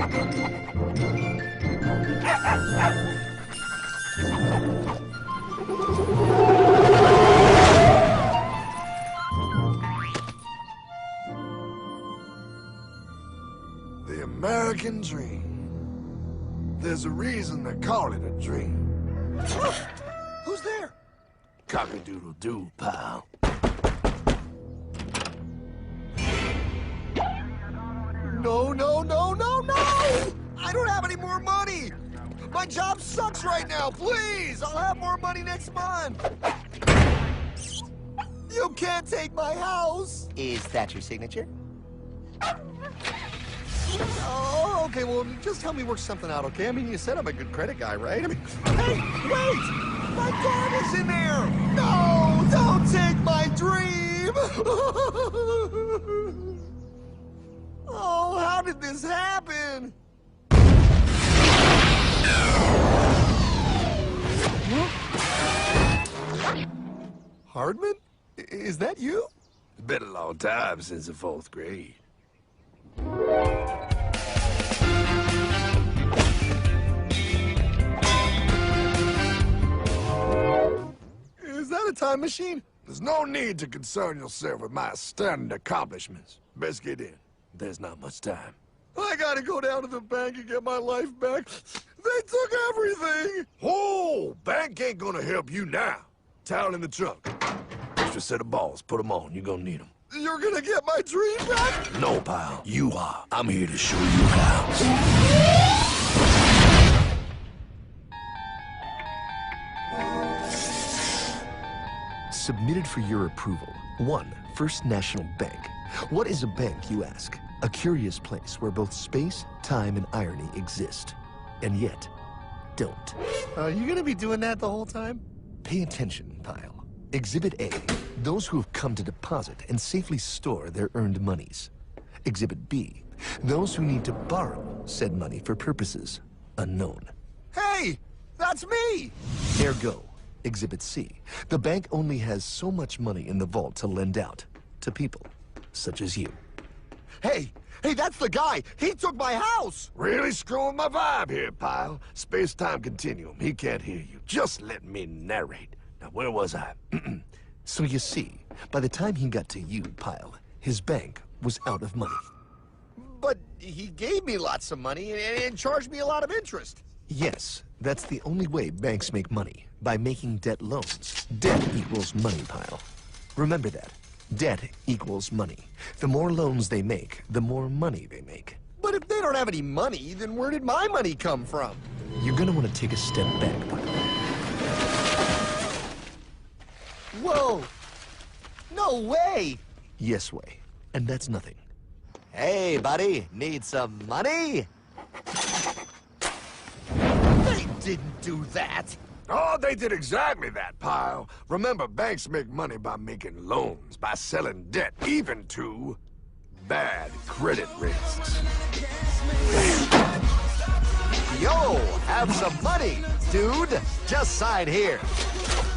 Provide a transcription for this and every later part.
The American dream. There's a reason they call it a dream. Who's there? Cock-a-doodle-doo, pal. No, no, no, no, no! I don't have any more money! My job sucks right now, please! I'll have more money next month! You can't take my house! Is that your signature? Oh, okay, well, just help me work something out, okay? I mean, you said I'm a good credit guy, right? I mean, hey, wait! My dad is in there! No, don't take my dream! Oh, how did this happen? Hardman? Is that you? It's been a long time since the 4th grade. Is that a time machine? There's no need to concern yourself with my stunning accomplishments. Best get in. There's not much time. I gotta go down to the bank and get my life back. They took everything! Oh, bank ain't gonna help you now. Towel in the trunk. Extra set of balls. Put them on. You're gonna need them. You're gonna get my dream back? No, pal. You are. I'm here to show you how. Submitted for your approval. 1. First National Bank. What is a bank, you ask? A curious place where both space, time, and irony exist. And yet, don't. Are you gonna be doing that the whole time? Pay attention, pile. Exhibit A. Those who have come to deposit and safely store their earned monies. Exhibit B. Those who need to borrow said money for purposes unknown. Hey! That's me! Ergo, Exhibit C. The bank only has so much money in the vault to lend out to people such as you. Hey! Hey, that's the guy! He took my house! Really screwing my vibe here, pal. Space-time continuum. He can't hear you. Just let me narrate. Now, where was I? So you see, by the time he got to you, Pyle, his bank was out of money. But he gave me lots of money and charged me a lot of interest. Yes, that's the only way banks make money, by making debt loans. Debt equals money, Pyle. Remember that. Debt equals money. The more loans they make, the more money they make. But if they don't have any money, then where did my money come from? You're gonna want to take a step back, Pyle. Whoa! No way! Yes way. And that's nothing. Hey, buddy, need some money? They didn't do that! Oh, they did exactly that, pal. Remember, banks make money by making loans, by selling debt, even to bad credit risks. Yo, have some money, dude. Just sign here.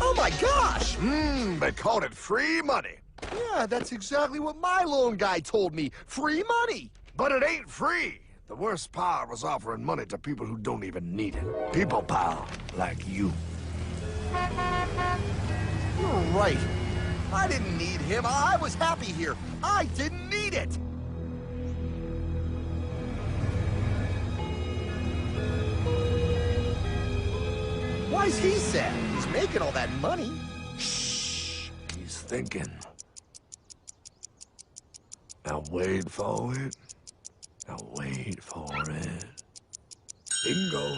Oh my gosh! They called it free money. Yeah, that's exactly what my loan guy told me. Free money! But it ain't free. The worst part was offering money to people who don't even need it. People, pal, like you. You're right. I didn't need him. I was happy here. I didn't need it. Why's he sad? He's making all that money. Shh. He's thinking. Now wait for it. Now wait for it. Bingo.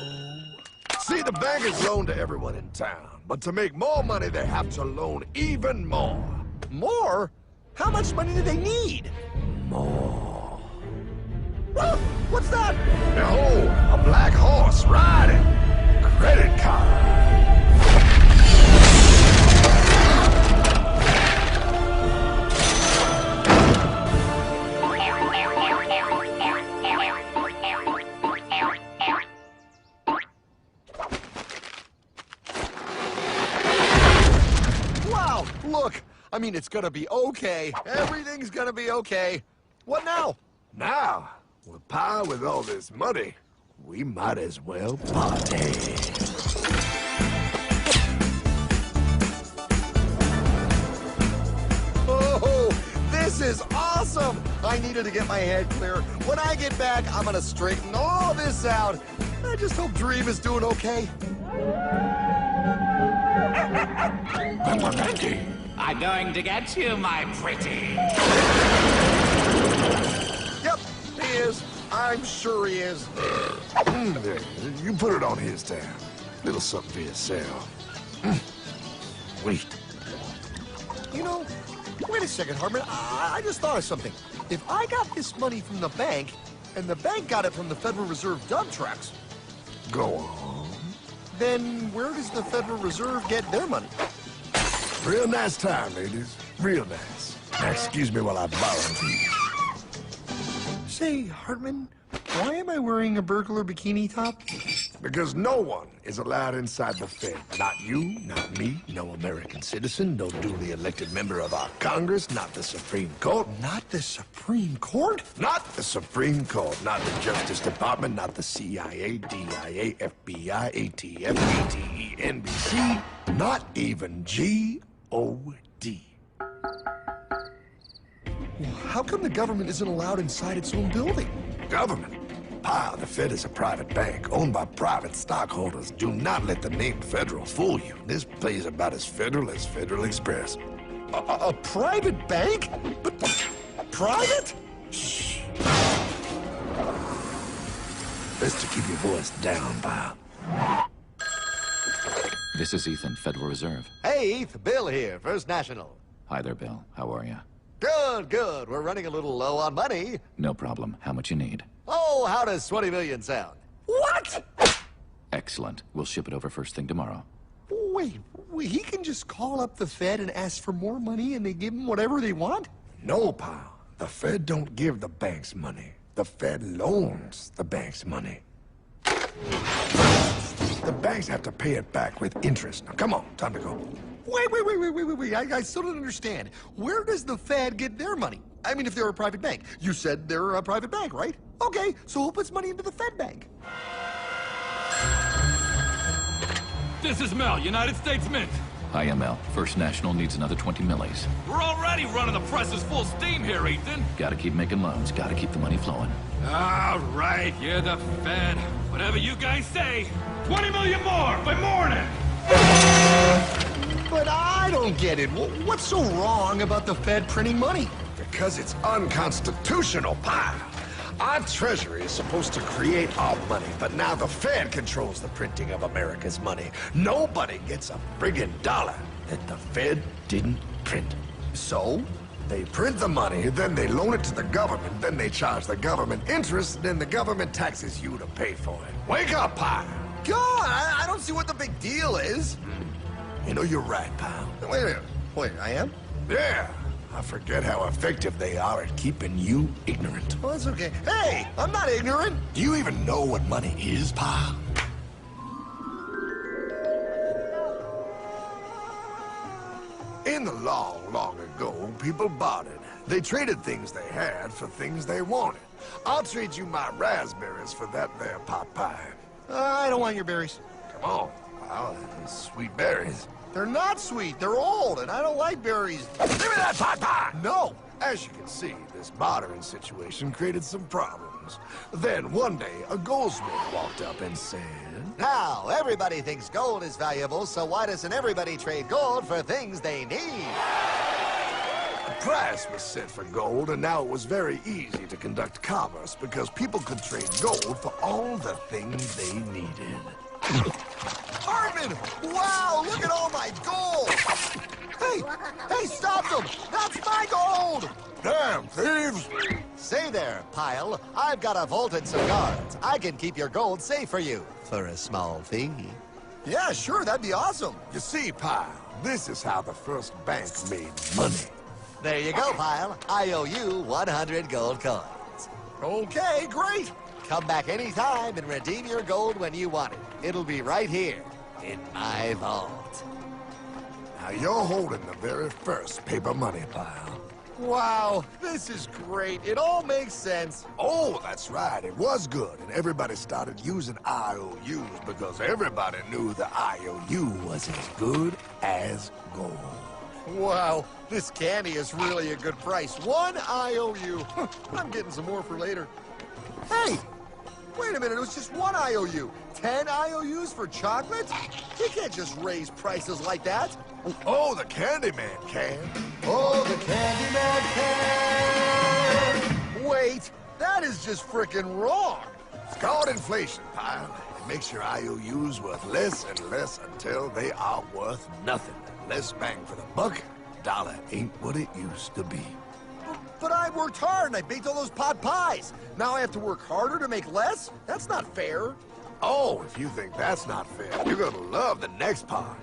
See, the bankers loan to everyone in town, but to make more money, they have to loan even more. More? How much money do they need? More. Ah, what's that? Behold, a black horse riding. Credit card. Wow, look. I mean, it's gonna be okay. Everything's gonna be okay. What now? Now, Well, Pa, with all this money, we might as well party. Oh, this is awesome! I needed to get my head clear. When I get back, I'm gonna straighten all this out. I just hope Dream is doing okay. I'm going to get you, my pretty. Yep, he is. I'm sure he is. There, you put it on his tab. Little something for yourself. Wait. You know, wait a second, Hartman. I just thought of something. If I got this money from the bank, and the bank got it from the Federal Reserve dump trucks, Go on. then where does the Federal Reserve get their money? Real nice time, ladies. Real nice. Now, excuse me while I borrow these. Say, Hartman, why am I wearing a burglar bikini top? Because no one is allowed inside the Fed. Not you, not me, no American citizen, no duly elected member of our Congress, not the Supreme Court. Not the Supreme Court? Not the Supreme Court, not the Justice Department, not the CIA, DIA, FBI, ATF, ATE, NBC, not even G.O.D. How come the government isn't allowed inside its own building? Government? Pa, the Fed is a private bank owned by private stockholders. Do not let the name Federal fool you. This place is about as federal as Federal Express. A private bank? But private? Shh. Best to keep your voice down, pal. This is Ethan, Federal Reserve. Hey, Eth, Bill here, First National. Hi there, Bill. How are you? Good, good. We're running a little low on money. No problem. How much you need? Oh, how does 20 million sound? What? Excellent. We'll ship it over first thing tomorrow. Wait, he can just call up the Fed and ask for more money and they give him whatever they want? No, pal. The Fed don't give the banks money. The Fed loans the banks money. The banks have to pay it back with interest. Now, come on, time to go. Wait. I still don't understand. Where does the Fed get their money? I mean, if they're a private bank. You said they're a private bank, right? Okay, so who puts money into the Fed bank? This is Mel, United States Mint. Hi, ML. First National needs another 20 millis. We're already running the presses full steam here, Ethan. Gotta keep making loans. Gotta keep the money flowing. All right, you're the Fed. Whatever you guys say. 20 million more by morning. But I don't get it. What's so wrong about the Fed printing money? Because it's unconstitutional, pal. Our Treasury is supposed to create our money, but now the Fed controls the printing of America's money. Nobody gets a friggin' dollar that the Fed didn't print. So? They print the money, then they loan it to the government, then they charge the government interest, then the government taxes you to pay for it. Wake up, pal! God, I don't see what the big deal is. You know, you're right, pal. Wait a minute. Wait, I am? Yeah, I forget how effective they are at keeping you ignorant. Well, that's okay. Hey, I'm not ignorant. Do you even know what money is, pal? In the long, long ago, people bartered. They traded things they had for things they wanted. I'll trade you my raspberries for that there pot pie. I don't want your berries. Come on, pal, those sweet berries. They're not sweet. They're old, and I don't like berries. Give me that pot pie! No. As you can see, this bartering situation created some problems. Then, one day, a goldsmith walked up and said... Now, everybody thinks gold is valuable, so why doesn't everybody trade gold for things they need? A price was set for gold, and now it was very easy to conduct commerce because people could trade gold for all the things they needed. Hartman! Wow, look at all my gold! Hey, stop them! That's my gold! Damn thieves! Say there, Pyle. I've got a vault and some guards. I can keep your gold safe for you for a small fee. Yeah, sure, that'd be awesome. You see, pal, this is how the first bank made money. There you go, Pyle. I owe you 100 gold coins. Okay, great. Come back anytime and redeem your gold when you want it. It'll be right here in my vault. Now, you're holding the very first paper money, pal. Wow, this is great. It all makes sense. Oh, that's right. It was good, and everybody started using IOUs because everybody knew the IOU was as good as gold. Wow, this candy is really a good price. 1 IOU. I'm getting some more for later. Hey, wait a minute. It was just 1 IOU. 10 IOUs for chocolate? You can't just raise prices like that. Oh, the Candyman can. Oh, the Candyman can. Wait, that is just frickin' wrong. It's called inflation, pal. It makes your IOUs worth less and less until they are worth nothing. Less bang for the buck. Dollar ain't what it used to be. But I worked hard and I baked all those pot pies. Now I have to work harder to make less? That's not fair. Oh, if you think that's not fair, you're gonna love the next part.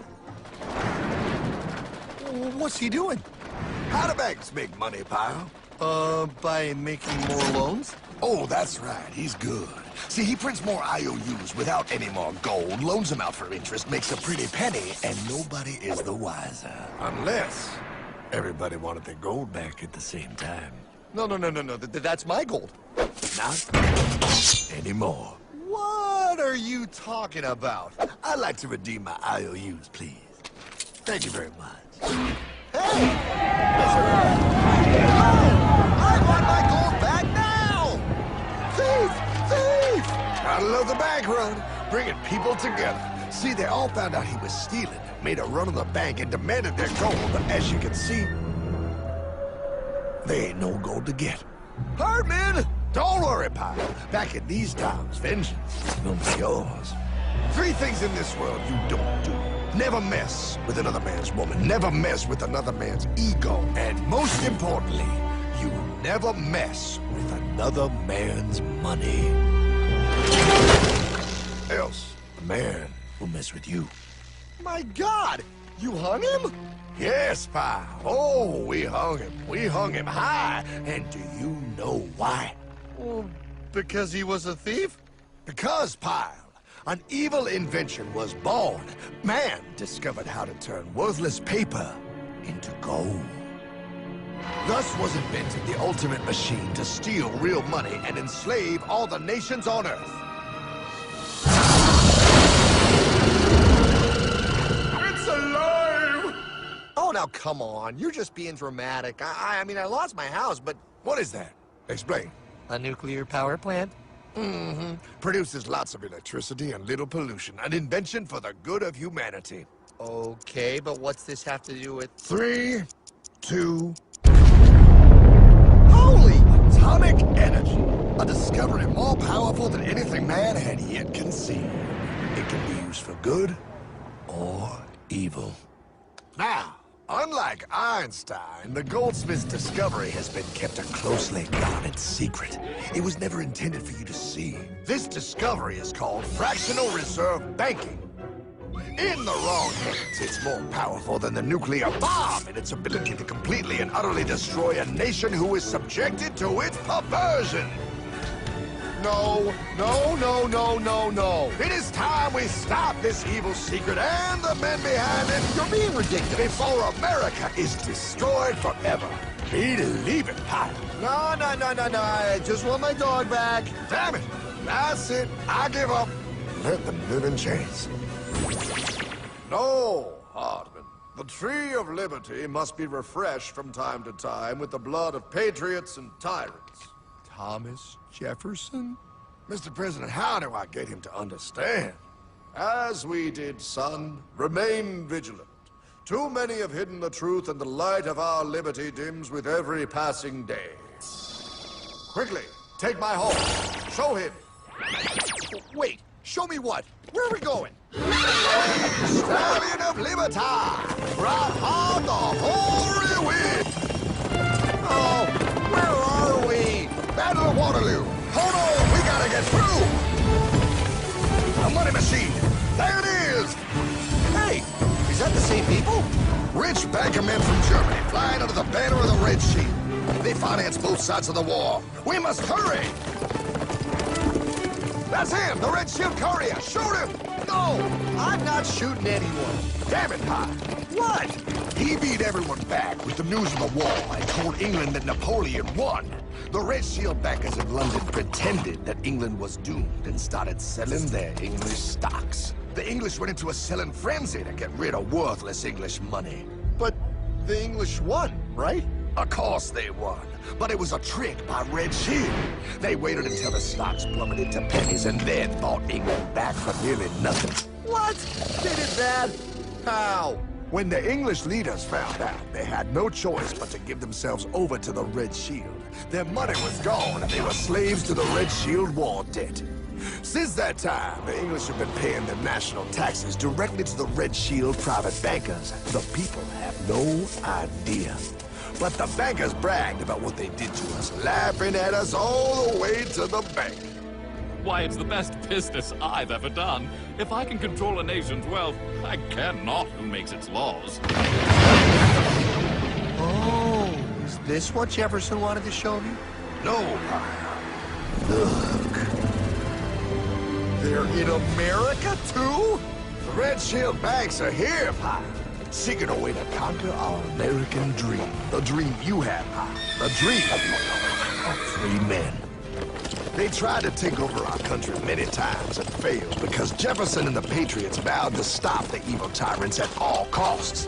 What's he doing? How do banks make money, pal? By making more loans? Oh, that's right. He's good. See, he prints more IOUs without any more gold, loans them out for interest, makes a pretty penny, and nobody is the wiser. Unless everybody wanted their gold back at the same time. No. That's my gold. Not anymore. What are you talking about? I'd like to redeem my IOUs, please. Thank you very much. Hey! I want my gold back now! Thief! Thief! Gotta love the bank run, bringing people together. See, they all found out he was stealing, made a run on the bank, and demanded their gold, but as you can see, there ain't no gold to get. Hardman! Don't worry, pal. Back in these times, vengeance will be yours. 3 things in this world you don't do. Never mess with another man's woman. Never mess with another man's ego. And most importantly, you never mess with another man's money. Else, the man will mess with you. My God! You hung him? Yes, pal. Oh, we hung him. We hung him high. And do you know why? Well, because he was a thief? Because, pal, an evil invention was born. Man discovered how to turn worthless paper into gold. Thus was invented the ultimate machine to steal real money and enslave all the nations on Earth. It's alive! Oh, now come on. You're just being dramatic. I mean, I lost my house, but... What is that? Explain. A nuclear power plant? Mm-hmm. Produces lots of electricity and little pollution. An invention for the good of humanity. Okay, but what's this have to do with... 3, 2... Holy! Atomic energy. A discovery more powerful than anything man had yet conceived. It can be used for good or evil. Now, unlike Einstein, the goldsmith's discovery has been kept a closely guarded secret. It was never intended for you to see. This discovery is called fractional reserve banking. In the wrong hands, it's more powerful than the nuclear bomb in its ability to completely and utterly destroy a nation who is subjected to its perversion. No. It is time we stop this evil secret and the men behind it. You're being ridiculous. Before America is destroyed forever. Believe it, pal. No. I just want my dog back. Damn it. That's it. I give up. Let them live in chains. No, Hardman. The tree of liberty must be refreshed from time to time with the blood of patriots and tyrants. Thomas Jefferson? Mr. President, how do I get him to understand? As we did, son, remain vigilant. Too many have hidden the truth, and the light of our liberty dims with every passing day. Quickly, take my horse. Show him. Wait, show me what? Where are we going? Stallion of Liberty! Brought on the hoary wind! Oh, where are we? Battle of Waterloo! Hold on, we gotta get through! A money machine! There it is! Hey, is that the same people? Rich banker men from Germany flying under the banner of the Red Shield. They finance both sides of the war. We must hurry! That's him, the Red Shield courier! Shoot him! No! I'm not shooting anyone. Damn it, Pie. What? He beat everyone back with the news of the war and told England that Napoleon won. The Red Shield bankers in London pretended that England was doomed and started selling their English stocks. The English went into a selling frenzy to get rid of worthless English money. But the English won, right? Of course they won, but it was a trick by Red Shield. They waited until the stocks plummeted to pennies and then bought England back for nearly nothing. What? They did that? How? When the English leaders found out, they had no choice but to give themselves over to the Red Shield. Their money was gone, and they were slaves to the Red Shield war debt. Since that time, the English have been paying their national taxes directly to the Red Shield private bankers. The people have no idea. But the bankers bragged about what they did to us, laughing at us all the way to the bank. Why, it's the best business I've ever done. If I can control a nation's wealth, I care not who makes its laws. Oh, is this what Jefferson wanted to show me? No, Pie. Look. They're in America, too? The Red Shield banks are here, Pie. Seeking a way to conquer our American dream. The dream you have, Pie. The dream of free men. They tried to take over our country many times and failed because Jefferson and the Patriots vowed to stop the evil tyrants at all costs.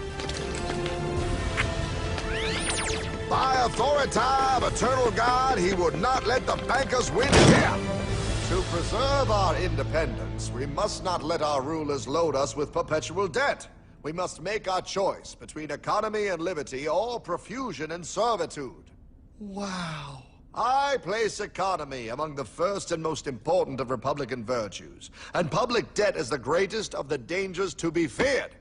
By authority of eternal God, he would not let the bankers win here. To preserve our independence, we must not let our rulers load us with perpetual debt. We must make our choice between economy and liberty or profusion and servitude. Wow. I place economy among the first and most important of Republican virtues, and public debt is the greatest of the dangers to be feared.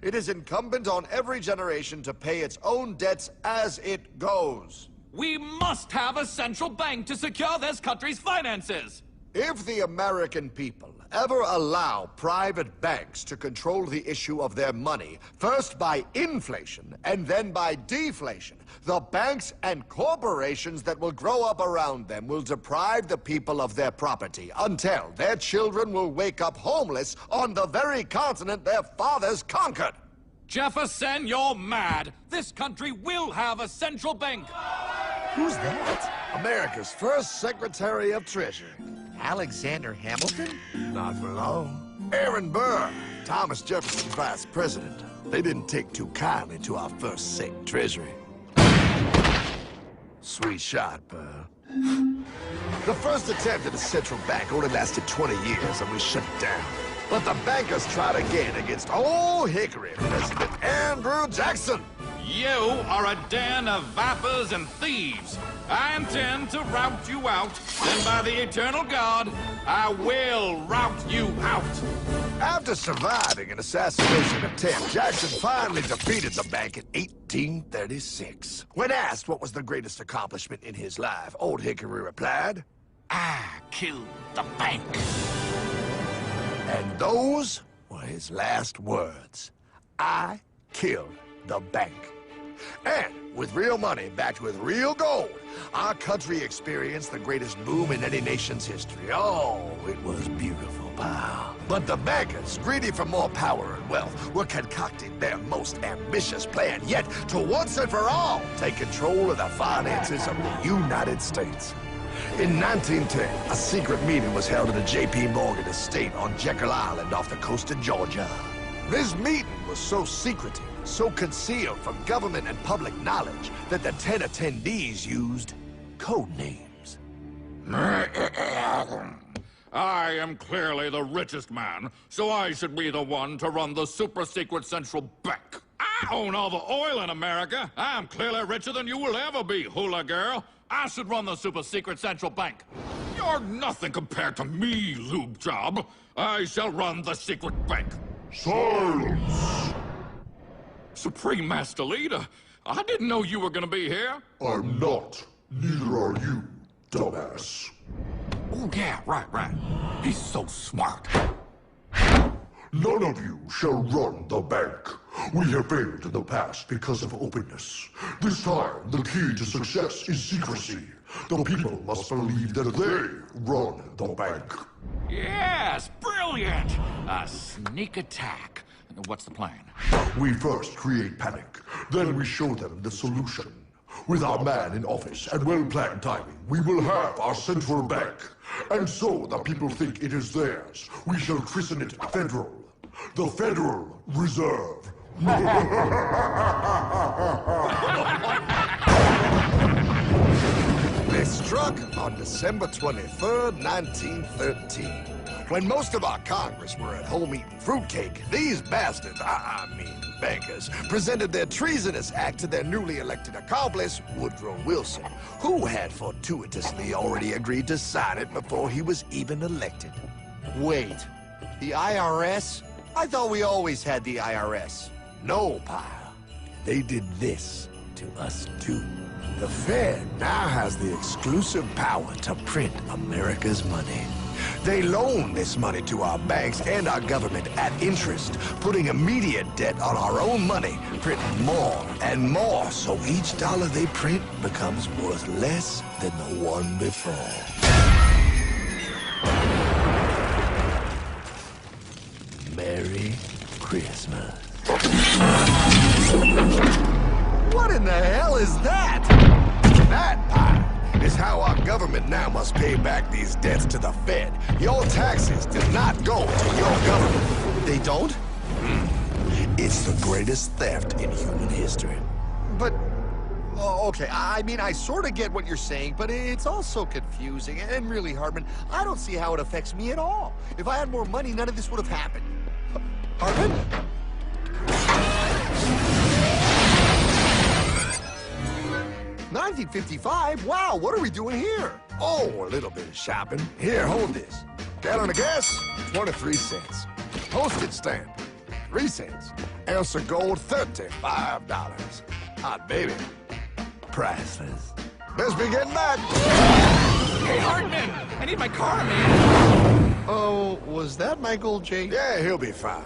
It is incumbent on every generation to pay its own debts as it goes. We must have a central bank to secure this country's finances. If the American people ever allow private banks to control the issue of their money, first by inflation and then by deflation, the banks and corporations that will grow up around them will deprive the people of their property until their children will wake up homeless on the very continent their fathers conquered. Jefferson, you're mad. This country will have a central bank. Who's that? America's first Secretary of Treasury. Alexander Hamilton? Not for long. Aaron Burr, Thomas Jefferson's vice president. They didn't take too kindly to our first Sec Treasury. Sweet shot, Burr. The first attempt at a central bank only lasted 20 years and we shut it down. But the bankers tried again against Old Hickory, President Andrew Jackson. You are a den of vipers and thieves. I intend to rout you out, and by the eternal God, I will rout you out. After surviving an assassination attempt, Jackson finally defeated the bank in 1836. When asked what was the greatest accomplishment in his life, Old Hickory replied, I killed the bank. and those were his last words. I killed the bank. And with real money backed with real gold, our country experienced the greatest boom in any nation's history. Oh, it was beautiful, pal. But the bankers, greedy for more power and wealth, were concocting their most ambitious plan yet to once and for all take control of the finances of the United States. In 1910, a secret meeting was held at the J.P. Morgan estate on Jekyll Island off the coast of Georgia. This meeting was so secretive, so concealed from government and public knowledge that the 10 attendees used code names. I am clearly the richest man, so I should be the one to run the super-secret central bank. I own all the oil in America. I'm clearly richer than you will ever be, hula girl. I should run the super-secret central bank. You're nothing compared to me, lube job. I shall run the secret bank. Silence! Supreme Master Leader, I didn't know you were gonna be here. I'm not. Neither are you, dumbass. Oh, yeah, right. He's so smart. None of you shall run the bank. We have failed in the past because of openness. This time, the key to success is secrecy. The people must believe that they run the bank. Yes, brilliant! A sneak attack. What's the plan? We first create panic, then we show them the solution. With our man in office and well-planned timing, we will have our central bank. And so the people think it is theirs. We shall christen it Federal. The Federal Reserve. They struck on December 23rd, 1913. When most of our Congress were at home eating fruitcake, these bastards, I mean bankers, presented their treasonous act to their newly elected accomplice, Woodrow Wilson, who had fortuitously already agreed to sign it before he was even elected. Wait, the IRS? I thought we always had the IRS. No, pal. They did this to us too. The Fed now has the exclusive power to print America's money. They loan this money to our banks and our government at interest, putting immediate debt on our own money, printing more and more, so each dollar they print becomes worth less than the one before. Merry Christmas. What in the hell is that? That, pal, is how our government now must pay back these debts to the Fed. Your taxes do not go to your government. They don't? It's the greatest theft in human history. But, oh, okay, I mean, I sort of get what you're saying, but it's also confusing. And really, Hartman, I don't see how it affects me at all. If I had more money, none of this would have happened. Hartman? 1955? Wow, what are we doing here? Oh, a little bit of shopping. Here, hold this. Gallon of gas, 23 cents. Postage stamp, 3 cents. Ounce of gold, $35. Hot baby, priceless. Best be getting back. Hey, Hartman! I need my car, man! Oh, was that my gold, Jay? Yeah, he'll be fine.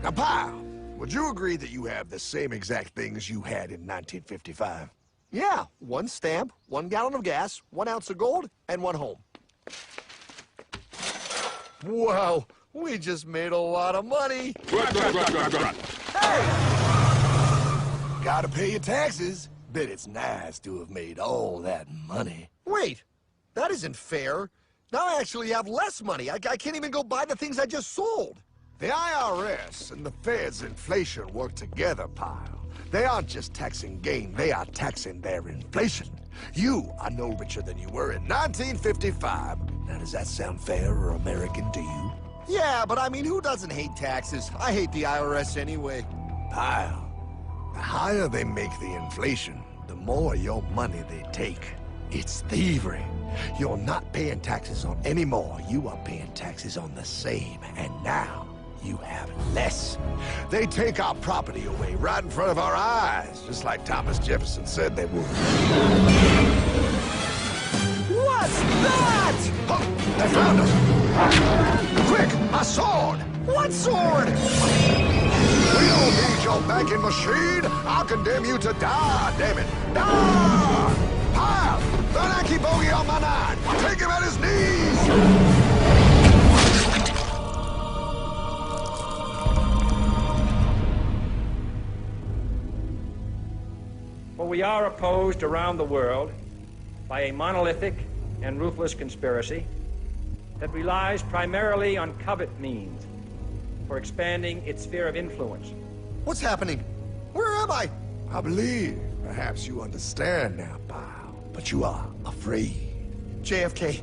Now, pal, would you agree that you have the same exact things you had in 1955? Yeah, 1 stamp, 1 gallon of gas, 1 ounce of gold, and 1 home. Wow, we just made a lot of money. Hey! Gotta pay your taxes. Bet it's nice to have made all that money. Wait, that isn't fair. Now I actually have less money. I can't even go buy the things I just sold. The IRS and the Fed's inflation work together, pal. They aren't just taxing gain, they are taxing their inflation. You are no richer than you were in 1955. Now, does that sound fair or American to you? Yeah, but I mean, who doesn't hate taxes? I hate the IRS anyway. Pal, the higher they make the inflation, the more your money they take. It's thievery. You're not paying taxes on any more. You are paying taxes on the same. And now, you have less. They take our property away right in front of our eyes, just like Thomas Jefferson said they would. What's that? Oh, they found us! Quick, a sword! What sword? We don't need your banking machine! I'll condemn you to die, damn it! Die! Pile! The Yankee bogey on my 9! Take him at his knees! For we are opposed around the world by a monolithic and ruthless conspiracy that relies primarily on covert means for expanding its sphere of influence. What's happening? Where am I? I believe perhaps you understand now, pal, but you are afraid. JFK.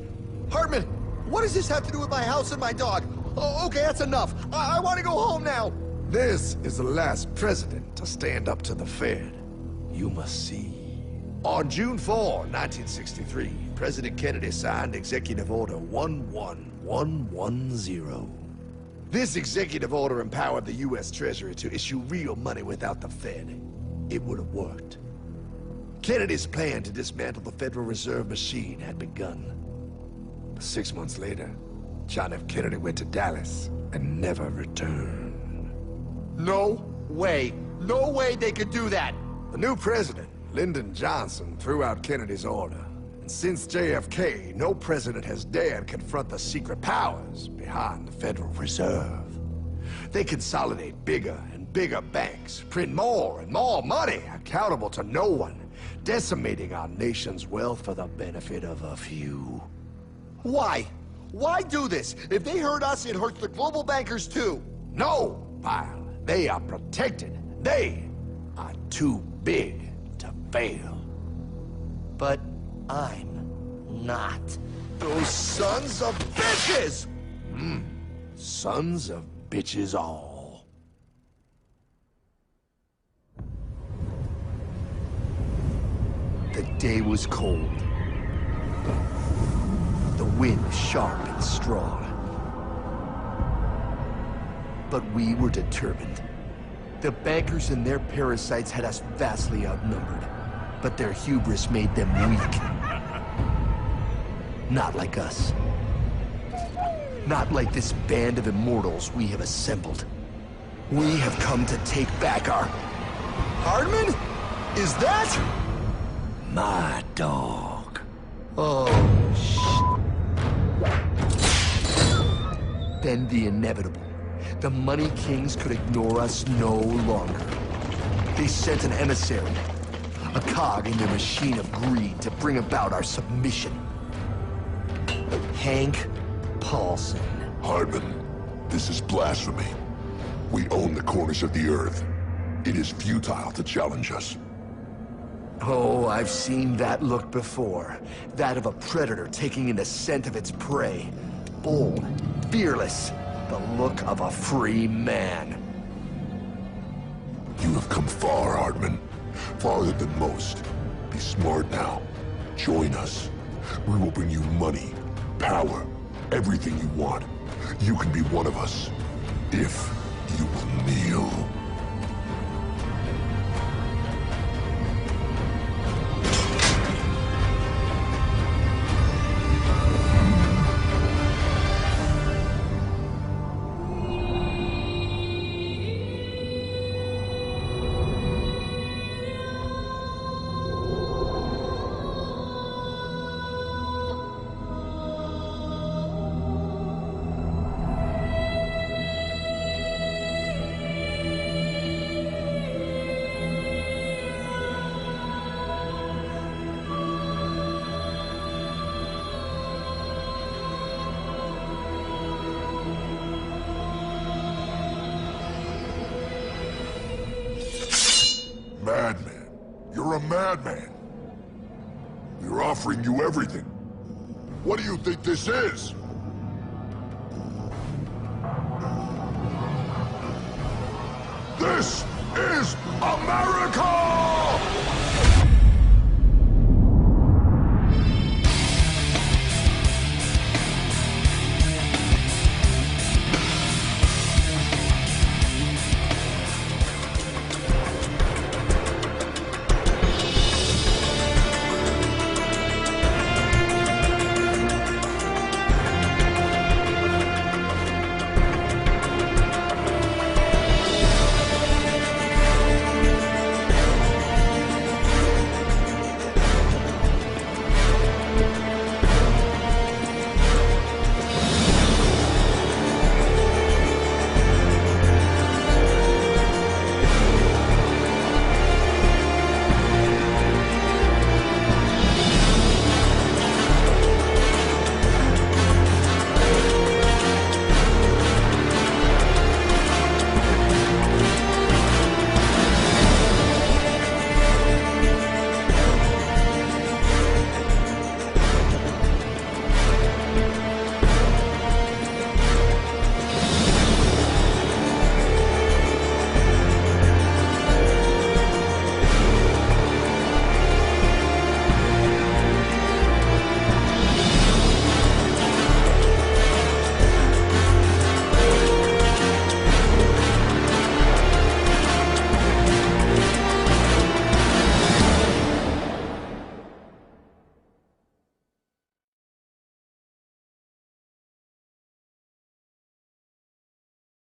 Hartman, what does this have to do with my house and my dog? Oh, okay, that's enough. I want to go home now. This is the last president to stand up to the Fed. You must see. On June 4, 1963, President Kennedy signed Executive Order 11110. This executive order empowered the U.S. Treasury to issue real money without the Fed. It would have worked. Kennedy's plan to dismantle the Federal Reserve machine had begun. 6 months later, John F. Kennedy went to Dallas and never returned. No way. No way they could do that. The new president, Lyndon Johnson, threw out Kennedy's order. Since JFK, no president has dared confront the secret powers behind the Federal Reserve. They consolidate bigger and bigger banks, print more and more money, accountable to no one, decimating our nation's wealth for the benefit of a few. Why? Why do this? If they hurt us, it hurts the global bankers too. No, Pyle. They are protected. They are too big to fail. But I'm not. Those sons of bitches! Sons of bitches all. The day was cold. The wind sharp and strong. But we were determined. The bankers and their parasites had us vastly outnumbered, but their hubris made them weak. Not like us. Not like this band of immortals we have assembled. We have come to take back our... Hardman? Is that? my dog. Oh, Then the inevitable. The Money Kings could ignore us no longer. They sent an emissary, a cog in their machine of greed to bring about our submission. Hank Paulson. Hardman, this is blasphemy. We own the corners of the earth. It is futile to challenge us. Oh, I've seen that look before. That of a predator taking in the scent of its prey. Bold, fearless, the look of a free man. You have come far, Hardman. Farther than most. Be smart now. Join us. We will bring you money, power, everything you want. You can be one of us, if you will kneel. Madman. You're a madman. We're offering you everything. What do you think this is? This is America!